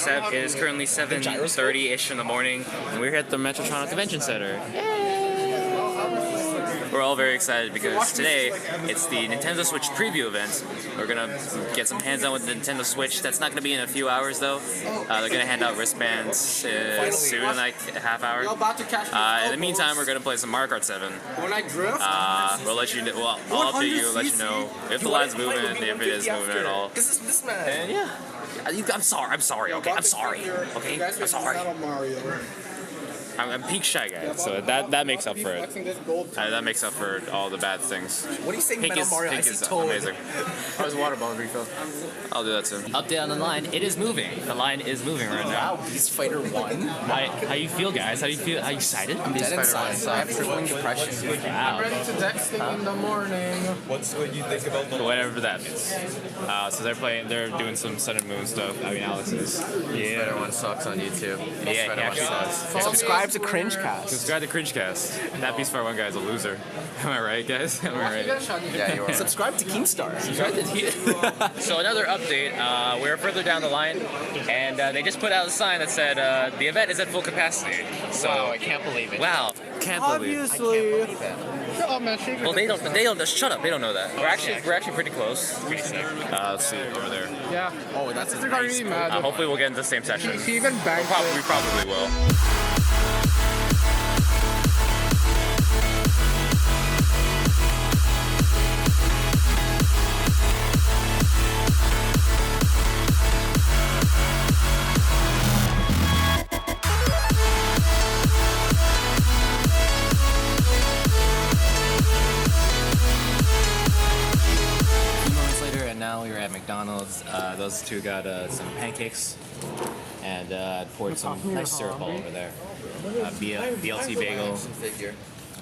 currently 7:30-ish in the morning, and we're here at the Metrotron Convention Center. We're all very excited because today it's the Nintendo Switch preview event. We're gonna get some hands-on with the Nintendo Switch. That's not gonna be in a few hours though. They're gonna hand out wristbands soon, in like a half hour. In the meantime, we're gonna play some Mario Kart 7. We'll let you know. Well, I'll update you, let you know if the line's moving, if it is moving at all. And yeah. I'm sorry, okay? I'm sorry, okay? I'm sorry. I'm peak shy guy, so that makes up for it. That makes up for all the bad things. What are you saying, Metal Mario? Pink is amazing. How's the water bottle refill? I'll do that soon. Update on the line. It is moving. The line is moving right now. Wow, Beast Fighter 1. How you feel, guys? How do you feel? Are you excited? I'm dead inside. I have crippling depression. Wow. I'm ready to text in the morning. What's what you think about the Whatever that means. So they're doing some Sun and Moon stuff. I mean, Alex is. Yeah. Spider One sucks on YouTube. Yeah, he actually does. Subscribe to Cringecast. Subscribe to Cringecast. That Beast Fighter 1 guy is a loser. Am I right, guys? Am I right? Yeah, you are. Subscribe to Keemstar. So another update. We're further down the line, and they just put out a sign that said the event is at full capacity. So Wow, I can't believe it. wow. Can't believe it. Shut up, man. Shake Well, they don't. Shut up. They don't know that. We're actually pretty close. Let's see over there. Yeah. Oh, that's a They're nice really mad. Hopefully we'll get into the same session. He even bagged We it. probably will. Now we were at McDonald's. Those two got some pancakes and poured some nice syrup all over there. BLT bagel.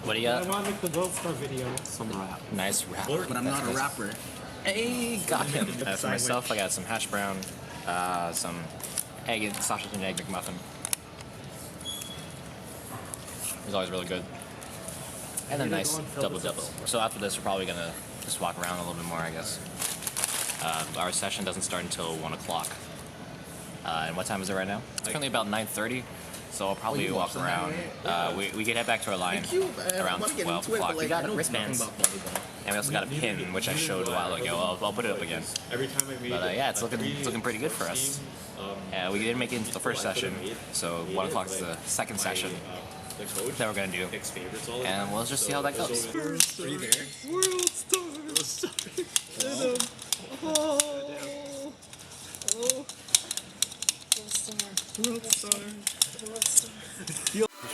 What do you got? I want to make the Gold Star video. Some rap. Nice wrap. But I'm not a rapper. Hey, got him. For myself, I got some hash brown, some egg, sausage and egg McMuffin. It was always really good. And a nice double-double. So after this, we're probably gonna just walk around a little bit more, I guess. Our session doesn't start until 1 o'clock. And what time is it right now? It's currently about 9:30, so I'll probably walk around. We can head back to our line around 12 o'clock. We got wristbands, and we also got a pin, which I showed a while ago. I'll put it up again. But yeah, it's looking pretty good for us. We didn't make it into the first session, so 1 o'clock is the second session that we're gonna do, and we'll just see how that goes. Are you there? World Star. Oh. World Star.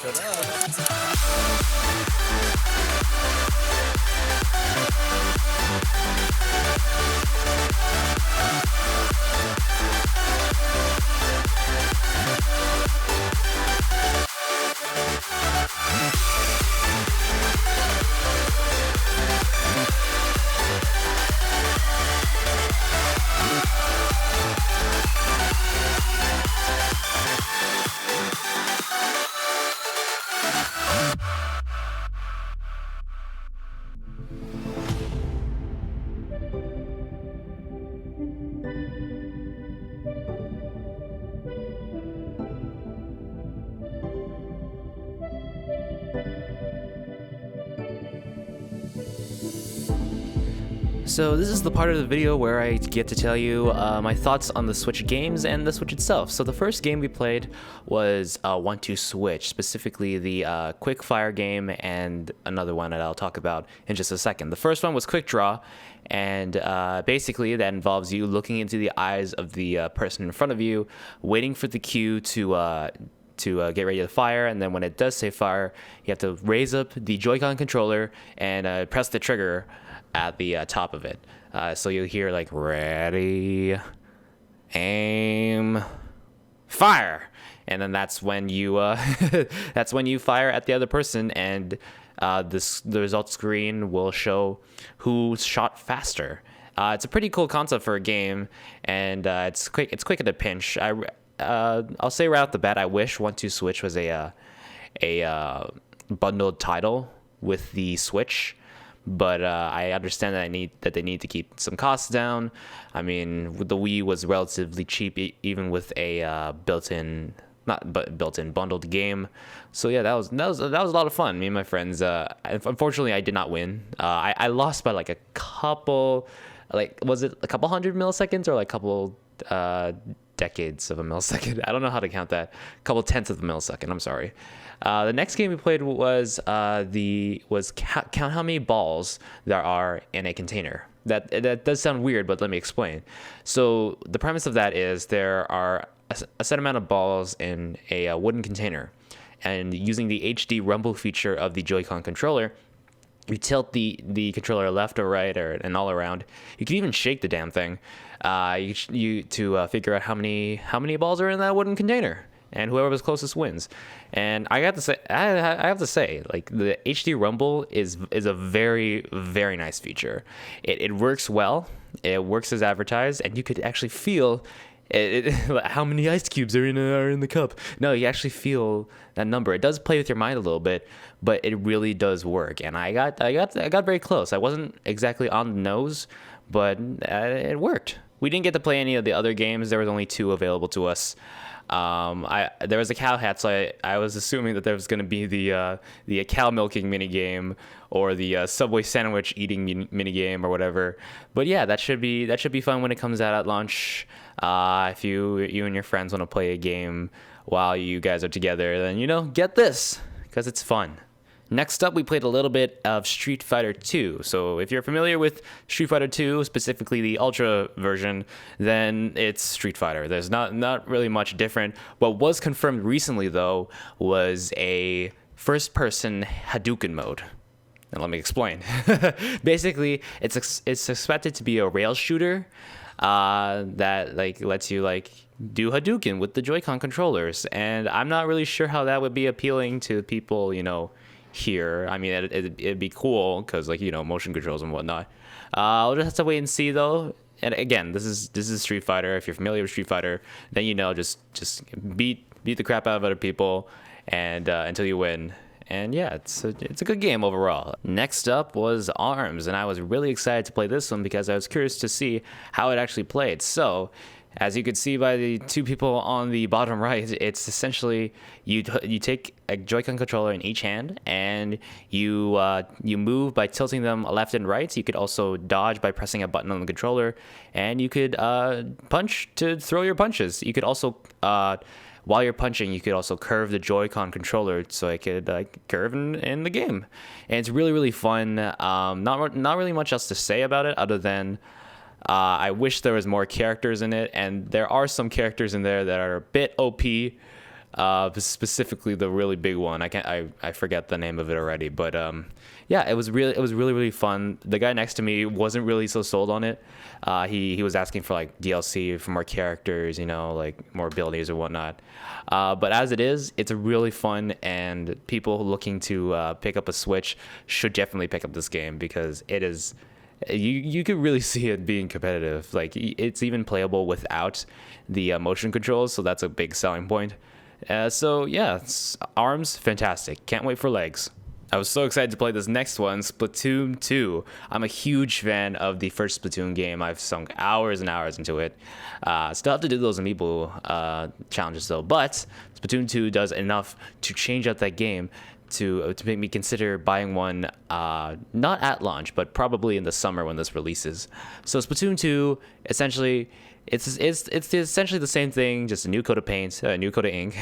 Shut up. So this is the part of the video where I get to tell you my thoughts on the Switch games and the Switch itself. So the first game we played was 1-2 Switch, specifically the Quick Fire game and another one that I'll talk about in just a second. The first one was Quick Draw, and basically that involves you looking into the eyes of the person in front of you, waiting for the cue to get ready to fire, and then when it does say fire, you have to raise up the Joy-Con controller and press the trigger at the top of it. So you'll hear like ready, aim, fire, and then that's when you that's when you fire at the other person, and the results screen will show who shot faster. It's a pretty cool concept for a game, and it's quick at a pinch. I'll say right off the bat, I wish 1-2 Switch was a bundled title with the Switch. but I understand that they need to keep some costs down. I mean, the Wii was relatively cheap, even with a built-in bundled game. So yeah, that was a lot of fun. Me and my friends. Unfortunately, I did not win. I lost by like a couple, was it a couple hundred milliseconds or like a couple decades of a millisecond? I don't know how to count that. A couple tenths of a millisecond. I'm sorry. The next game we played was count how many balls there are in a container. That does sound weird, but let me explain. So the premise of that is there are a set amount of balls in a wooden container, and using the HD rumble feature of the Joy-Con controller, you tilt the controller left or right and all around. You can even shake the damn thing to figure out how many balls are in that wooden container, and whoever was closest wins. And I have to say, like, the HD rumble is a very, very nice feature. It works well. It works as advertised, and you could actually feel how many ice cubes are in the cup. No, you actually feel that number. It does play with your mind a little bit, but it really does work. And I got very close. I wasn't exactly on the nose, but it worked. We didn't get to play any of the other games. There was only 2 available to us. There was a cow hat, so I was assuming that there was going to be the cow milking mini game or the Subway sandwich eating mini game or whatever. But yeah, that should be fun when it comes out at launch. If you and your friends want to play a game while you guys are together, then get this, because it's fun. Next up, we played a little bit of Street Fighter 2. So if you're familiar with Street Fighter 2, specifically the Ultra version, then it's Street Fighter. There's not really much different. What was confirmed recently, though, was a first-person Hadouken mode. And let me explain. Basically, it's expected to be a rail shooter that lets you do Hadouken with the Joy-Con controllers. And I'm not really sure how that would be appealing to people, here. I mean, it'd be cool because motion controls and whatnot. We'll just have to wait and see, though. And again, this is Street Fighter. If you're familiar with Street Fighter, then just beat the crap out of other people and until you win. And yeah, it's a good game overall. Next up was ARMS, and I was really excited to play this one because I was curious to see how it actually played. So, as you can see by the 2 people on the bottom right, it's essentially you take a Joy-Con controller in each hand, and you move by tilting them left and right. You could also dodge by pressing a button on the controller, and you could punch to throw your punches. You could also while you're punching, you could also curve the Joy-Con controller so it could curve in the game. And it's really, really fun. Not really much else to say about it other than I wish there was more characters in it, and there are some characters in there that are a bit OP. Specifically the really big one. I forget the name of it already, but yeah, it was really fun. The guy next to me wasn't really so sold on it. He was asking for DLC for more characters, more abilities or whatnot. But as it is, it's a really fun, and people looking to pick up a Switch should definitely pick up this game because it is. You could really see it being competitive. It's even playable without the motion controls, so that's a big selling point. So yeah, ARMS, fantastic. Can't wait for legs. I was so excited to play this next one, Splatoon 2. I'm a huge fan of the first Splatoon game. I've sunk hours and hours into it. Still have to do those amiibo challenges though, but Splatoon 2 does enough to change up that game to make me consider buying one, not at launch, but probably in the summer when this releases. So Splatoon 2, essentially, it's essentially the same thing, just a new coat of paint, a new coat of ink.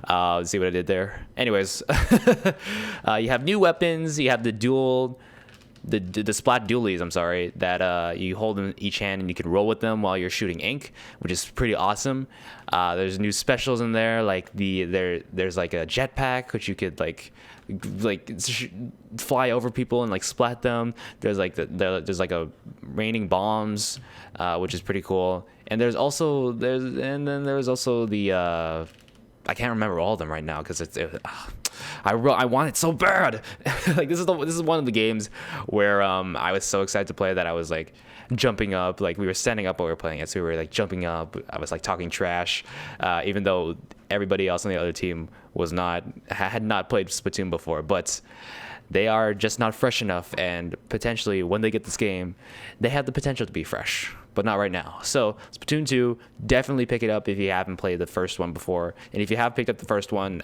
Let's see what I did there. Anyways, you have new weapons. You have the splat dualies, I'm sorry, that you hold in each hand and you can roll with them while you're shooting ink, which is pretty awesome. There's new specials in there, there's a jetpack which you could fly over people and splat them. There's there's a raining bombs, which is pretty cool. And there's also the I can't remember all of them right now because I want it so bad. This is one of the games where I was so excited to play that I was jumping up. We were standing up while we were playing it, so we were jumping up. I was talking trash, even though everybody else on the other team had not played Splatoon before. But they are just not fresh enough, and potentially when they get this game, they have the potential to be fresh, but not right now. So Splatoon 2, definitely pick it up if you haven't played the first one before. And if you have picked up the first one,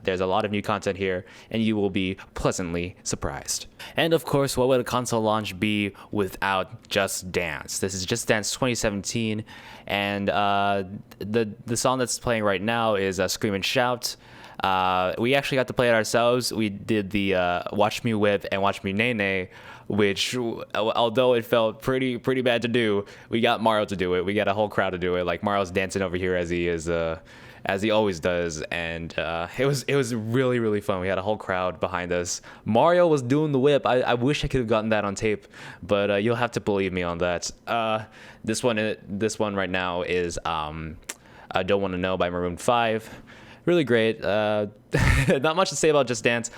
there's a lot of new content here, and you will be pleasantly surprised. And of course, what would a console launch be without Just Dance? This is Just Dance 2017, and the song that's playing right now is Scream and Shout. We actually got to play it ourselves. We did the Watch Me Whip and Watch Me Nay Nay, which, although it felt pretty bad to do, we got Mario to do it. We got a whole crowd to do it. Like, Mario's dancing over here as he always does, and it was really fun. We had a whole crowd behind us. Mario was doing the whip. I wish I could have gotten that on tape, but you'll have to believe me on that. This one right now is I Don't Want to Know by Maroon 5. Really great. Not much to say about Just Dance.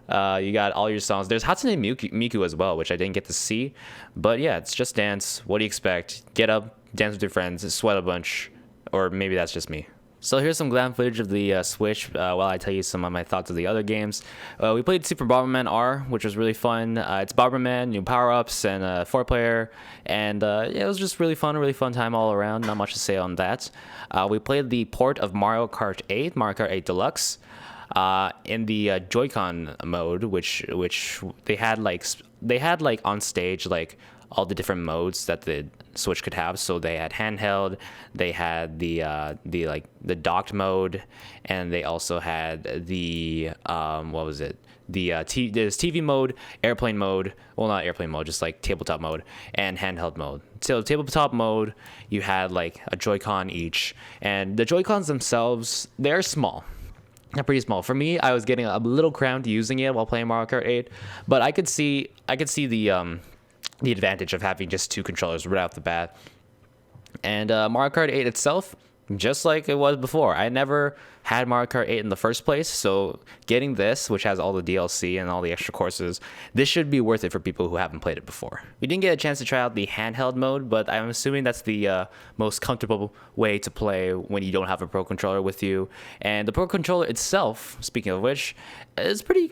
You got all your songs. There's Hatsune Miku as well, which I didn't get to see. But yeah, it's Just Dance. What do you expect? Get up, dance with your friends, sweat a bunch. Or maybe that's just me. So here's some glam footage of the Switch while I tell you some of my thoughts of the other games. We played Super Bomberman R, which was really fun. It's Bomberman, new power-ups, and 4-player. And yeah, it was just really fun time all around. Not much to say on that. We played the port of Mario Kart 8, Mario Kart 8 Deluxe. In the Joy-Con mode, which they had like on stage like all the different modes that the Switch could have. So they had handheld, they had the docked mode, and they also had the what was it? There's TV mode, airplane mode. Well, not airplane mode, just like tabletop mode and handheld mode. So tabletop mode, you had like a Joy-Con each, and the Joy-Cons themselves, they're small. They're pretty small. For me, I was getting a little cramped using it while playing Mario Kart 8, but I could see the advantage of having just two controllers right off the bat. And Mario Kart 8 itself, just like it was before, I never had Mario Kart 8 in the first place, so getting this, which has all the DLC and all the extra courses, this should be worth it for people who haven't played it before. We didn't get a chance to try out the handheld mode, but I'm assuming that's the most comfortable way to play when you don't have a Pro Controller with you. And the Pro Controller itself, speaking of which, is pretty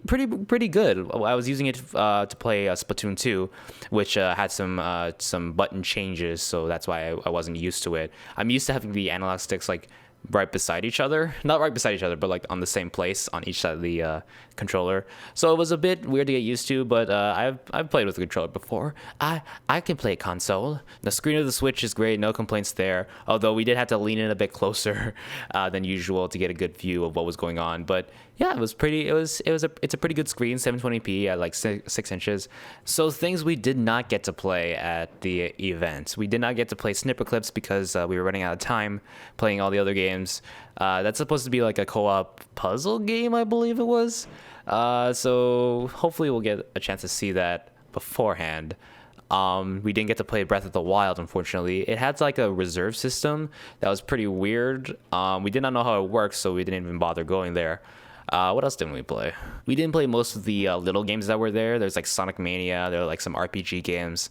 good. I was using it to play Splatoon 2, which had some button changes, so that's why I wasn't used to it. I'm used to having the analog sticks like right beside each other, not right beside each other, but like on the same place on each side of the controller. So it was a bit weird to get used to, but I've played with the controller before. I can play console. The screen of the Switch is great, no complaints there. Although we did have to lean in a bit closer than usual to get a good view of what was going on. But yeah, it was pretty. It's a pretty good screen, 720p at like 6 inches. So things we did not get to play at the event. We did not get to play Snipper Clips because we were running out of time playing all the other games. That's supposed to be like a co-op puzzle game, I believe it was. So hopefully we'll get a chance to see that beforehand. We didn't get to play Breath of the Wild, unfortunately. It had like a reserve system that was pretty weird. We did not know how it works, so we didn't even bother going there. What else didn't we play? We didn't play most of the little games that were there. There's like Sonic Mania. There are like some RPG games.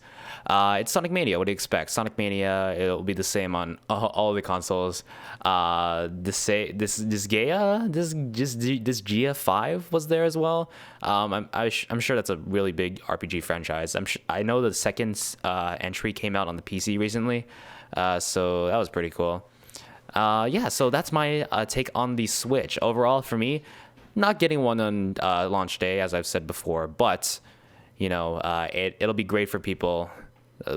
It's Sonic Mania. What do you expect? Sonic Mania. It'll be the same on all the consoles. This Gia 5 was there as well. I'm sure that's a really big RPG franchise. I know the second entry came out on the PC recently, so that was pretty cool. Yeah, so that's my take on the Switch. Overall, for me, not getting one on launch day, as I've said before, but you know, it'll be great for people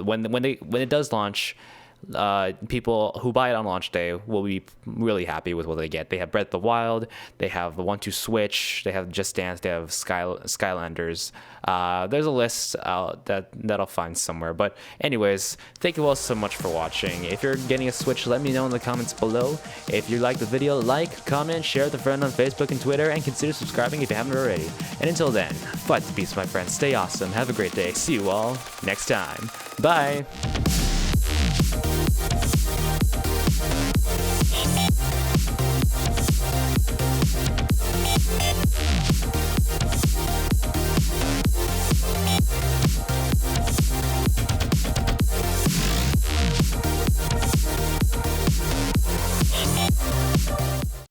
when it does launch. People who buy it on launch day will be really happy with what they get. They have Breath of the Wild, they have the 1-2 Switch, they have Just Dance, they have Skylanders. There's a list that I'll find somewhere. But anyways, thank you all so much for watching. If you're getting a Switch, let me know in the comments below. If you liked the video, like, comment, share with a friend on Facebook and Twitter, and consider subscribing if you haven't already. And until then, fight the beast, my friends. Stay awesome. Have a great day. See you all next time. Bye.